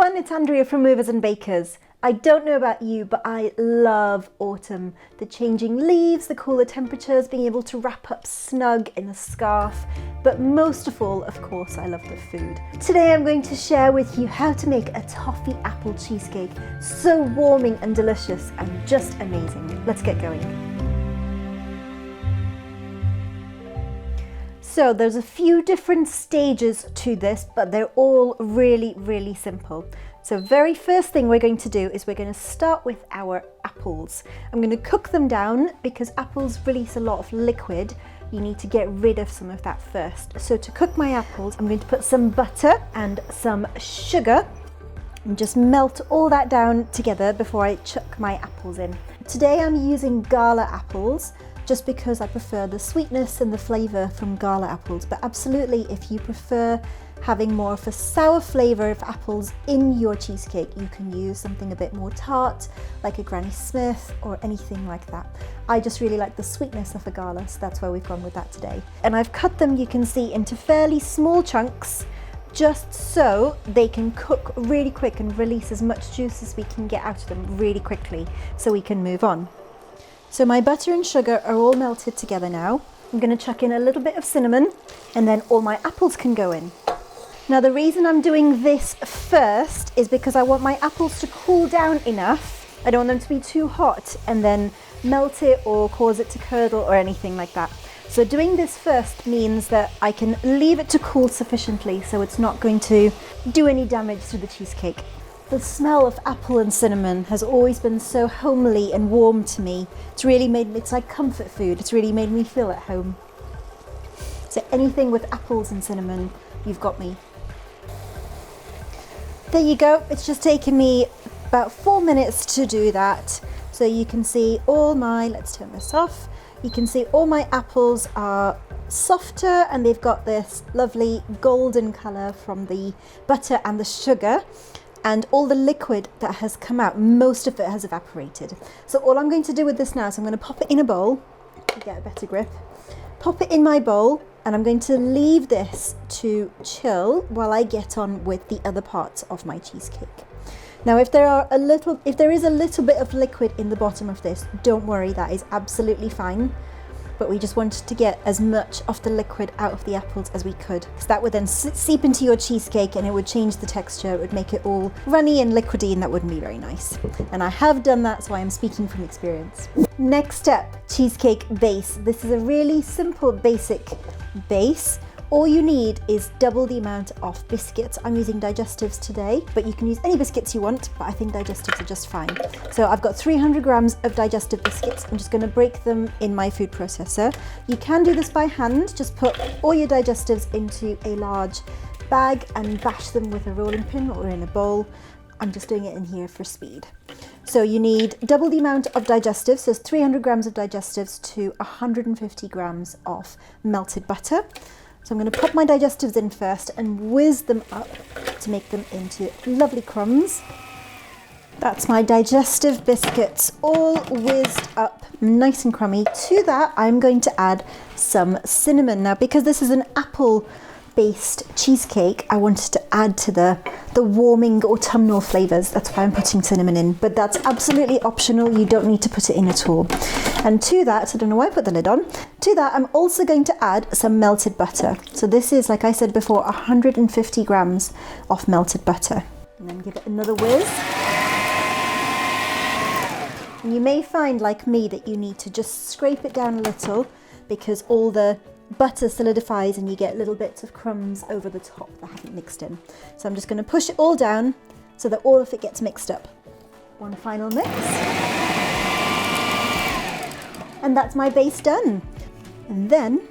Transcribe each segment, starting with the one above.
everyone, it's Andrea from Movers and Bakers. I don't know about you, but I love autumn. The changing leaves, the cooler temperatures, being able to wrap up snug in a scarf. But most of all, of course, I love the food. Today I'm going to share with you how to make a toffee apple cheesecake. So warming and delicious and just amazing. Let's get going. So there's a few different stages to this, but they're all really simple. So very first thing we're going to do is we're going to start with our apples. I'm going to cook them down because apples release a lot of liquid. You need to get rid of some of that first. So to cook my apples, I'm going to put some butter and some sugar and just melt all that down together before I chuck my apples in. Today I'm using gala apples, just because I prefer the sweetness and the flavour from gala apples, but absolutely if you prefer having more of a sour flavour of apples in your cheesecake, you can use something a bit more tart, like a Granny Smith or anything like that. I just really like the sweetness of a gala, so that's why we've gone with that today. And I've cut them, you can see, into fairly small chunks, just so they can cook really quick and release as much juice as we can get out of them really quickly, so we can move on. So my butter and sugar are all melted together now. I'm going to chuck in a little bit of cinnamon and then all my apples can go in. Now the reason I'm doing this first is because I want my apples to cool down enough. I don't want them to be too hot and then melt it or cause it to curdle or anything like that. So doing this first means that I can leave it to cool sufficiently so it's not going to do any damage to the cheesecake. The smell of apple and cinnamon has always been so homely and warm to me. It's like comfort food. It's really made me feel at home. So anything with apples and cinnamon, you've got me. There you go. It's just taken me about 4 minutes to do that. So you can see let's turn this off. You can see all my apples are softer and they've got this lovely golden colour from the butter and the sugar. And all the liquid that has come out, most of it has evaporated. So all I'm going to do with this now is I'm going to pop it in a bowl to get a better grip. Pop it in my bowl and I'm going to leave this to chill while I get on with the other parts of my cheesecake. Now if there is a little bit of liquid in the bottom of this, don't worry, that is absolutely fine. But we just wanted to get as much of the liquid out of the apples as we could, because that would then seep into your cheesecake and it would change the texture. It would make it all runny and liquidy and that wouldn't be very nice. And I have done that, so I am speaking from experience. Next step, cheesecake base. This is a really simple, basic base. All you need is double the amount of biscuits. I'm using digestives today, but you can use any biscuits you want, but I think digestives are just fine. So I've got 300 grams of digestive biscuits. I'm just going to break them in my food processor. You can do this by hand. Just put all your digestives into a large bag and bash them with a rolling pin or in a bowl. I'm just doing it in here for speed. So you need double the amount of digestives, so it's 300 grams of digestives to 150 grams of melted butter. So I'm going to pop my digestives in first and whiz them up to make them into lovely crumbs. That's my digestive biscuits all whizzed up nice and crummy. To that I'm going to add some cinnamon. Now because this is an apple based cheesecake, I wanted to add to the warming autumnal flavours. That's why I'm putting cinnamon in, but that's absolutely optional. You don't need to put it in at all. And to that, I don't know why I put the lid on, to that I'm also going to add some melted butter. So this is, like I said before, 150 grams of melted butter. And then give it another whiz. And you may find, like me, that you need to just scrape it down a little because all the butter solidifies and you get little bits of crumbs over the top that haven't mixed in. So I'm just going to push it all down so that all of it gets mixed up. One final mix. And that's my base done. And then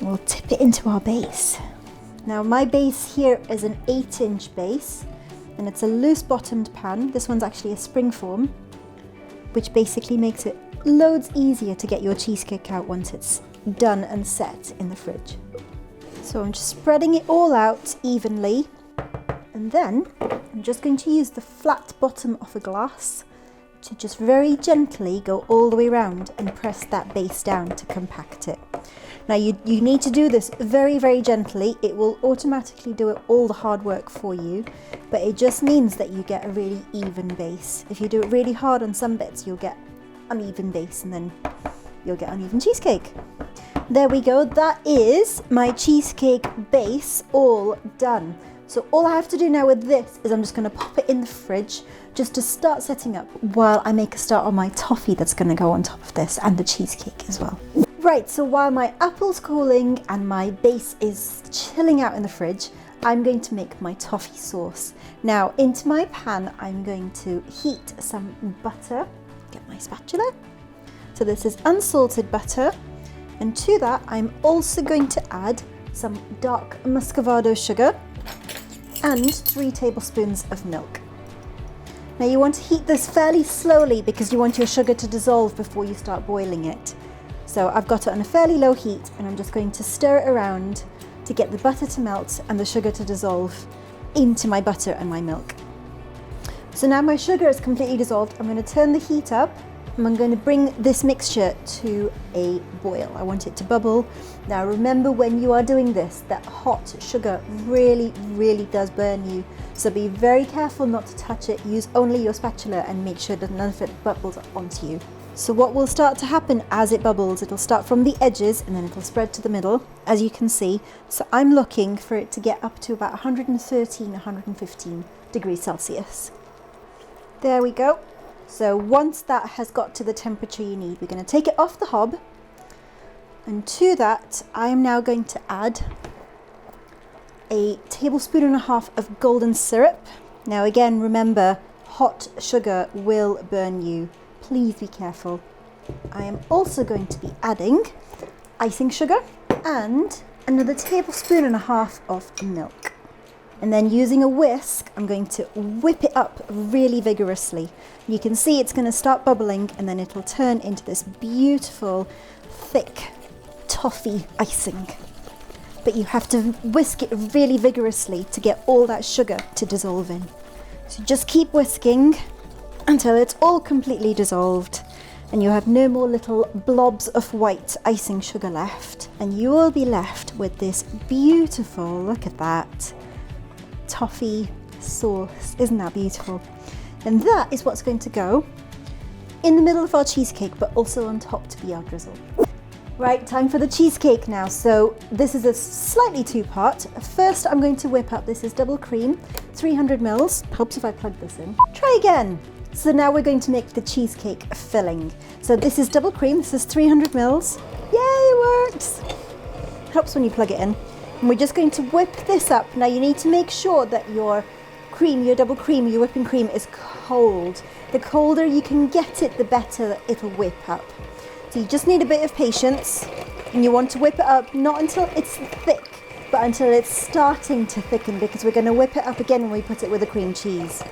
we'll tip it into our base. Now my base here is an 8-inch base and it's a loose bottomed pan. This one's actually a springform, which basically makes it loads easier to get your cheesecake out once it's done and set in the fridge. So I'm just spreading it all out evenly, and then I'm just going to use the flat bottom of a glass to just very gently go all the way around and press that base down to compact it. Now you need to do this very, very gently. It will automatically do all the hard work for you, but it just means that you get a really even base. If you do it really hard on some bits, you'll get uneven base and then you'll get uneven cheesecake. There we go, that is my cheesecake base all done. So all I have to do now with this is I'm just gonna pop it in the fridge just to start setting up while I make a start on my toffee that's gonna go on top of this and the cheesecake as well. Right, so while my apple's cooling and my base is chilling out in the fridge, I'm going to make my toffee sauce. Now into my pan, I'm going to heat some butter. Get my spatula. So this is unsalted butter. And to that, I'm also going to add some dark muscovado sugar and 3 tablespoons of milk. Now you want to heat this fairly slowly because you want your sugar to dissolve before you start boiling it. So I've got it on a fairly low heat and I'm just going to stir it around to get the butter to melt and the sugar to dissolve into my butter and my milk. So now my sugar is completely dissolved. I'm going to turn the heat up and I'm going to bring this mixture to a boil. I want it to bubble. Now remember, when you are doing this, that hot sugar really, really does burn you. So be very careful not to touch it. Use only your spatula and make sure that none of it bubbles onto you. So what will start to happen as it bubbles, it'll start from the edges and then it'll spread to the middle, as you can see. So I'm looking for it to get up to about 113, 115 degrees Celsius. There we go. So once that has got to the temperature you need, we're going to take it off the hob. And to that, I am now going to add a tablespoon and a half of golden syrup. Now again, remember, hot sugar will burn you. Please be careful. I am also going to be adding icing sugar and another tablespoon and a half of milk. And then using a whisk, I'm going to whip it up really vigorously. You can see it's going to start bubbling and then it'll turn into this beautiful, thick toffee icing. But you have to whisk it really vigorously to get all that sugar to dissolve in. So just keep whisking until it's all completely dissolved and you have no more little blobs of white icing sugar left. And you will be left with this beautiful, look at that, toffee sauce. Isn't that beautiful? And that is what's going to go in the middle of our cheesecake, but also on top to be our drizzle. Right, time for the cheesecake now. So this is a slightly two-part. First, I'm going to whip up, this is double cream, 300 mils. Helps if I plug this in. Try again. So now we're going to make the cheesecake filling. So this is double cream, this is 300 mils. Yay, it works. Helps when you plug it in. And we're just going to whip this up. Now you need to make sure that your cream, your double cream, your whipping cream is cold. The colder you can get it, the better it'll whip up. So you just need a bit of patience, and you want to whip it up not until it's thick, but until it's starting to thicken, because we're going to whip it up again when we put it with the cream cheese.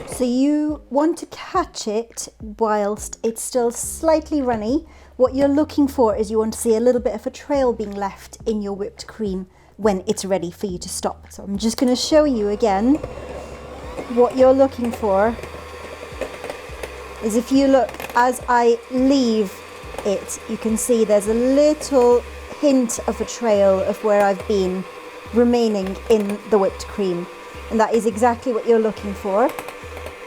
So you want to catch it whilst it's still slightly runny. What you're looking for is you want to see a little bit of a trail being left in your whipped cream when it's ready for you to stop. So I'm just going to show you again what you're looking for is if you look as I leave it, you can see there's a little hint of a trail of where I've been remaining in the whipped cream. And that is exactly what you're looking for,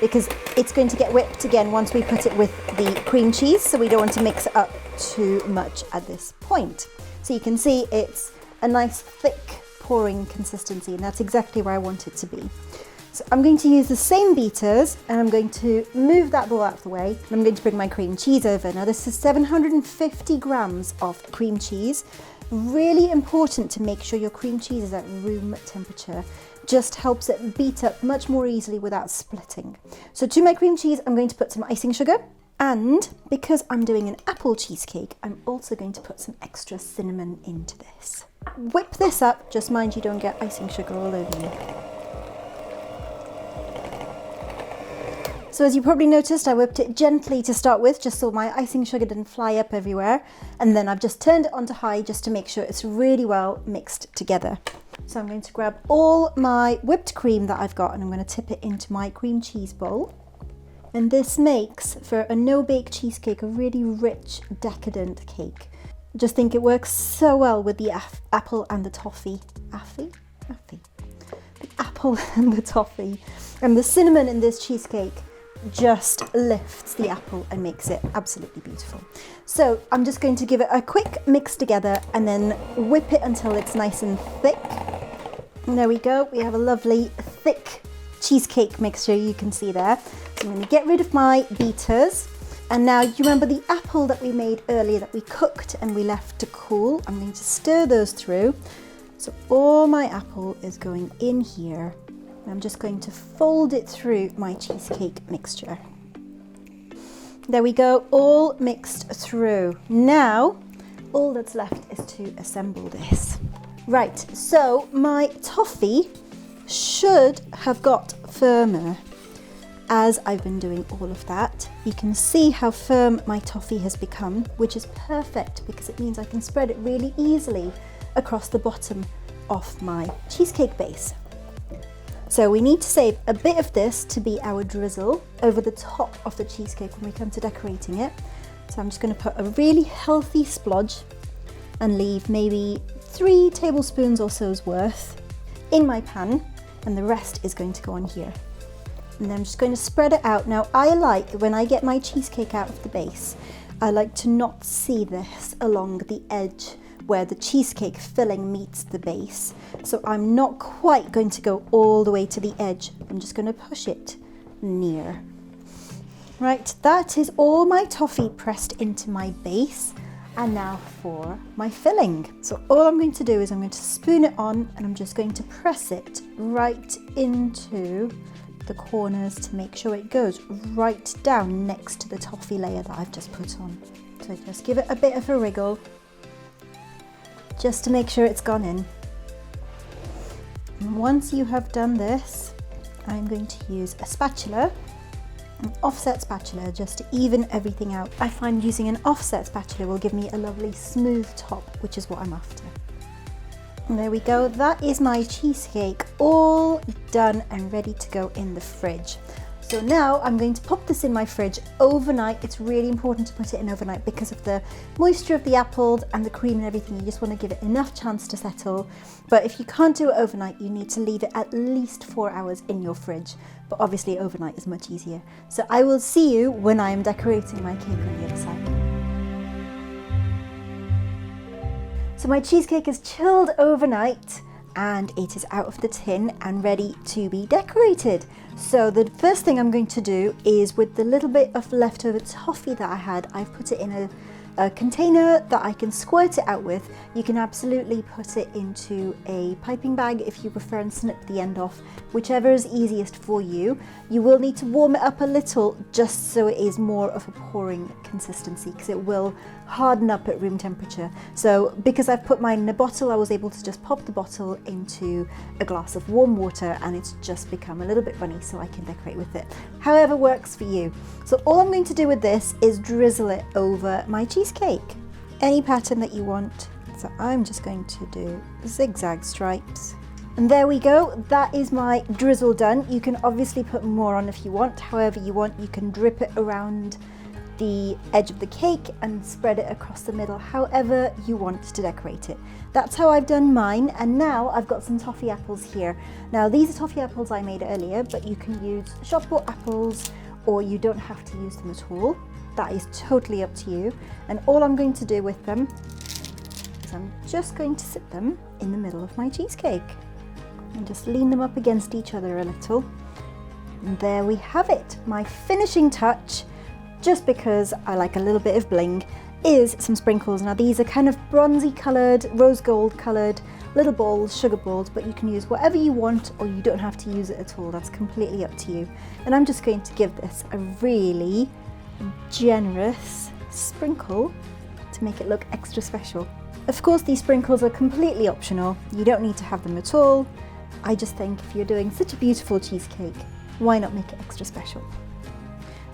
because it's going to get whipped again once we put it with the cream cheese, so we don't want to mix it up too much at this point. So you can see it's a nice thick pouring consistency, and that's exactly where I want it to be. So I'm going to use the same beaters, and I'm going to move that bowl out of the way, and I'm going to bring my cream cheese over. Now this is 750 grams of cream cheese. Really important to make sure your cream cheese is at room temperature. Just helps it beat up much more easily without splitting. So to my cream cheese, I'm going to put some icing sugar, and because I'm doing an apple cheesecake, I'm also going to put some extra cinnamon into this. Whip this up, just mind you don't get icing sugar all over you. So as you probably noticed, I whipped it gently to start with, just so my icing sugar didn't fly up everywhere. And then I've just turned it onto high just to make sure it's really well mixed together. So I'm going to grab all my whipped cream that I've got, and I'm going to tip it into my cream cheese bowl. And this makes for a no-bake cheesecake a really rich, decadent cake. Just think it works so well with the apple and the toffee. The apple and the toffee. And the cinnamon in this cheesecake just lifts the apple and makes it absolutely beautiful. So I'm just going to give it a quick mix together and then whip it until it's nice and thick. And there we go. We have a lovely thick cheesecake mixture, you can see there. So I'm going to get rid of my beaters. And now you remember the apple that we made earlier that we cooked and we left to cool? I'm going to stir those through. So all my apple is going in here. And I'm just going to fold it through my cheesecake mixture. There we go, all mixed through. Now, all that's left is to assemble this. Right, so my toffee should have got firmer as I've been doing all of that. You can see how firm my toffee has become, which is perfect because it means I can spread it really easily across the bottom of my cheesecake base. So we need to save a bit of this to be our drizzle over the top of the cheesecake when we come to decorating it. So I'm just going to put a really healthy splodge and leave maybe 3 tablespoons or so's worth in my pan, and the rest is going to go on here. And then I'm just going to spread it out. Now I like, when I get my cheesecake out of the base, I like to not see this along the edge where the cheesecake filling meets the base. So I'm not quite going to go all the way to the edge. I'm just going to push it near. Right, that is all my toffee pressed into my base. And now for my filling. So all I'm going to do is I'm going to spoon it on and I'm just going to press it right into the corners to make sure it goes right down next to the toffee layer that I've just put on. So just give it a bit of a wriggle just to make sure it's gone in. And once you have done this, I'm going to use a spatula, an offset spatula, just to even everything out. I find using an offset spatula will give me a lovely smooth top, which is what I'm after. And there we go, that is my cheesecake all done and ready to go in the fridge. So now I'm going to pop this in my fridge overnight. It's really important to put it in overnight because of the moisture of the apples and the cream and everything. You just want to give it enough chance to settle. But if you can't do it overnight, you need to leave it at least 4 hours in your fridge. But obviously overnight is much easier. So I will see you when I am decorating my cake on the other side. So my cheesecake is chilled overnight and it is out of the tin and ready to be decorated. So the first thing I'm going to do is, with the little bit of leftover toffee that I had, I've put it in a container that I can squirt it out with. You can absolutely put it into a piping bag if you prefer and snip the end off, whichever is easiest for you. You will need to warm it up a little just so it is more of a pouring consistency because it will harden up at room temperature. So because I've put mine in a bottle, I was able to just pop the bottle into a glass of warm water and it's just become a little bit runny so I can decorate with it. However works for you. So all I'm going to do with this is drizzle it over my cheesecake. Any pattern that you want. So I'm just going to do zigzag stripes. And there we go, that is my drizzle done. You can obviously put more on if you want, however you want. You can drip it around the edge of the cake and spread it across the middle, however you want to decorate it. That's how I've done mine, and now I've got some toffee apples here. Now these are toffee apples I made earlier, but you can use shop-bought apples or you don't have to use them at all. That is totally up to you. And all I'm going to do with them is I'm just going to sit them in the middle of my cheesecake and just lean them up against each other a little. And there we have it, my finishing touch. Just because I like a little bit of bling, is some sprinkles. Now these are kind of bronzy coloured, rose gold coloured, little balls, sugar balls, but you can use whatever you want or you don't have to use it at all. That's completely up to you. And I'm just going to give this a really generous sprinkle to make it look extra special. Of course, these sprinkles are completely optional. You don't need to have them at all. I just think if you're doing such a beautiful cheesecake, why not make it extra special?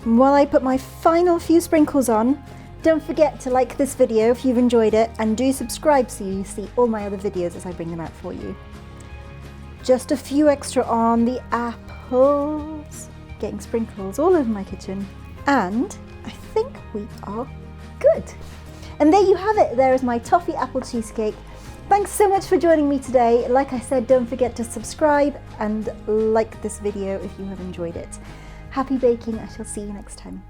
And while I put my final few sprinkles on, don't forget to like this video if you've enjoyed it, and do subscribe so you see all my other videos as I bring them out for you. Just a few extra on the apples, getting sprinkles all over my kitchen, and I think we are good. And there you have it. There is my toffee apple cheesecake. Thanks so much for joining me today. Like I said, don't forget to subscribe and like this video if you have enjoyed it. Happy baking. I shall see you next time.